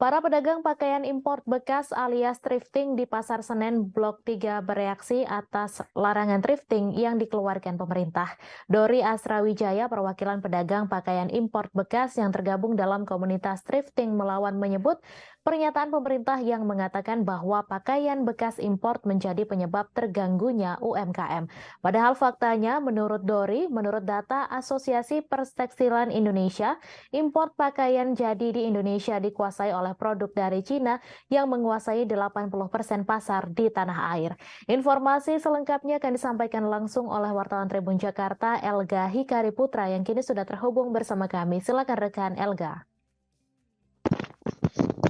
Para pedagang pakaian impor bekas alias thrifting di Pasar Senen Blok 3 bereaksi atas larangan thrifting yang dikeluarkan pemerintah. Dori Asrawijaya, perwakilan pedagang pakaian impor bekas yang tergabung dalam komunitas thrifting melawan menyebut pernyataan pemerintah yang mengatakan bahwa pakaian bekas impor menjadi penyebab terganggunya UMKM. Padahal faktanya menurut Dori, menurut data Asosiasi Perstekstilan Indonesia, impor pakaian jadi di Indonesia dikuasai oleh produk dari Cina yang menguasai 80% pasar di tanah air. Informasi selengkapnya akan disampaikan langsung oleh wartawan Tribun Jakarta, Elga Hikari Putra, yang kini sudah terhubung bersama kami. Silakan rekan Elga.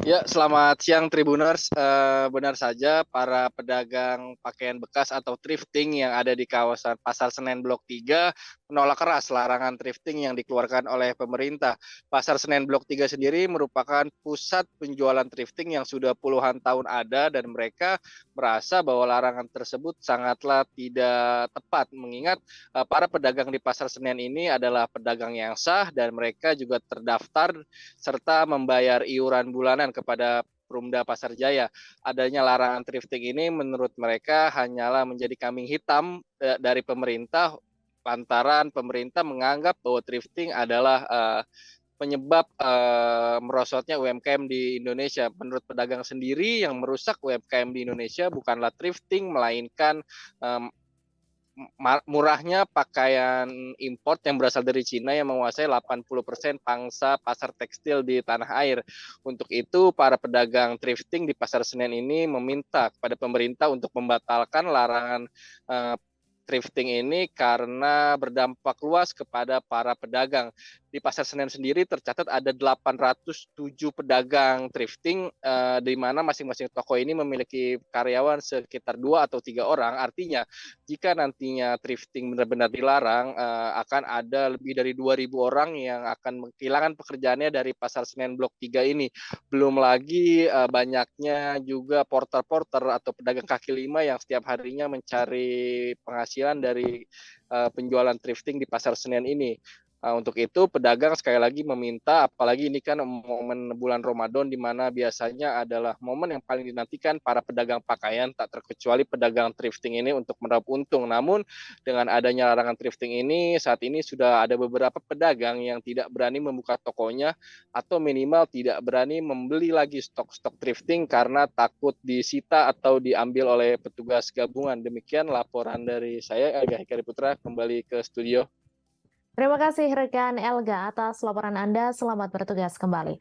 Ya, selamat siang Tribuners. Benar saja para pedagang pakaian bekas atau thrifting yang ada di kawasan Pasar Senen Blok 3 menolak keras larangan thrifting yang dikeluarkan oleh pemerintah. Pasar Senen Blok 3 sendiri merupakan pusat penjualan thrifting yang sudah puluhan tahun ada dan mereka merasa bahwa larangan tersebut sangatlah tidak tepat mengingat para pedagang di Pasar Senen ini adalah pedagang yang sah dan mereka juga terdaftar serta membayar iuran bulanan kepada Perumda Pasar Jaya. Adanya larangan thrifting ini menurut mereka hanyalah menjadi kambing hitam dari pemerintah lantaran pemerintah menganggap bahwa thrifting adalah penyebab merosotnya UMKM di Indonesia. Menurut pedagang sendiri yang merusak UMKM di Indonesia bukanlah thrifting melainkan murahnya pakaian impor yang berasal dari Cina yang menguasai 80% pangsa pasar tekstil di tanah air. Untuk itu, para pedagang thrifting di Pasar Senen ini meminta kepada pemerintah untuk membatalkan larangan thrifting ini karena berdampak luas kepada para pedagang. Di Pasar Senen sendiri tercatat ada 807 pedagang thrifting di mana masing-masing toko ini memiliki karyawan sekitar 2 atau 3 orang. Artinya jika nantinya thrifting benar-benar dilarang akan ada lebih dari 2.000 orang yang akan kehilangan pekerjaannya dari Pasar Senen Blok 3 ini. Belum lagi banyaknya juga porter-porter atau pedagang kaki lima yang setiap harinya mencari penghasilan dari penjualan thrifting di Pasar Senen ini. Untuk itu pedagang sekali lagi meminta, apalagi ini kan momen bulan Ramadan di mana biasanya adalah momen yang paling dinantikan para pedagang pakaian, tak terkecuali pedagang thrifting ini untuk meraup untung. Namun dengan adanya larangan thrifting ini, saat ini sudah ada beberapa pedagang yang tidak berani membuka tokonya atau minimal tidak berani membeli lagi stok-stok thrifting karena takut disita atau diambil oleh petugas gabungan. Demikian laporan dari saya, Elga Hikari Putra, kembali ke studio. Terima kasih rekan Elga atas laporan Anda. Selamat bertugas kembali.